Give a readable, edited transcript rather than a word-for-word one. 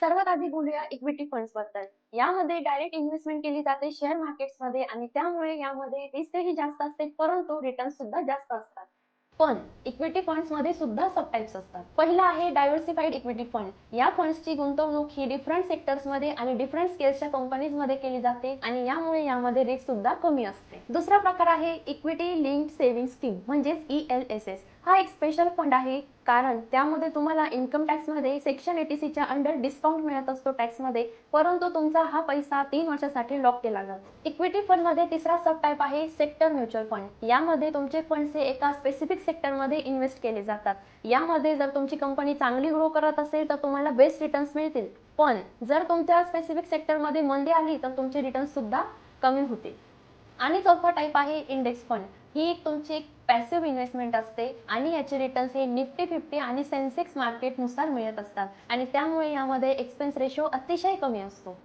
सर्वात आधी बोलूया इक्विटी फंड्स बद्दल. यामध्ये डायरेक्ट इन्व्हेस्टमेंट केली जाते शेअर मार्केट्समध्ये आणि त्यामुळे यामध्ये रिस्कही जास्त असते, परंतु रिटर्न सुद्धा जास्त असतात. पण इक्विटी फंड्समध्ये सुद्धा सब टाइप्स असतात. पहिला आहे डायव्हर्सिफाईड इक्विटी फंड. या फंड्सची गुंतवणूक ही डिफरंट सेक्टर्समध्ये आणि डिफरंट स्केल्सच्या कंपनीजमध्ये केली जाते आणि यामुळे यामध्ये रिस्क सुद्धा कमी असते. दुसरा प्रकार आहे इक्विटी लिंक्ड सेव्हिंग स्कीम म्हणजेच ELSS. हा एक स्पेशल फंड आहे, कारण त्यामध्ये तुम्हाला इन्कम टॅक्समध्ये सेक्शन 86च्या अंडर डिस्काउंट मिळत असतो टॅक्समध्ये, परंतु तुमचा हा पैसा 3 वर्षासाठी लॉक केला जातो. इक्विटी फंडमध्ये तिसरा सब टाइप आहे सेक्टर म्युच्युअल फंड. यामध्ये तुमचे फंड्स हे एका स्पेसिफिक सेक्टरमध्ये इन्व्हेस्ट केले जातात. यामध्ये जर तुमची कंपनी चांगली ग्रो करत असेल तर तुम्हाला बेस्ट रिटर्न्स मिळतील, पण जर तुमच्या स्पेसिफिक सेक्टरमध्ये मंदी आली तर तुमचे रिटर्न्स सुद्धा कमी होतील. आणि चौथा टाइप आहे इंडेक्स फंड. ही एक तुमची एक पॅसिव्ह इन्व्हेस्टमेंट असते आणि याचे रिटर्न्स हे निफ्टी 50 आणि सेन्सेक्स मार्केटनुसार मिळत असतात आणि त्यामुळे यामध्ये एक्सपेन्स रेशो अतिशय कमी असतो.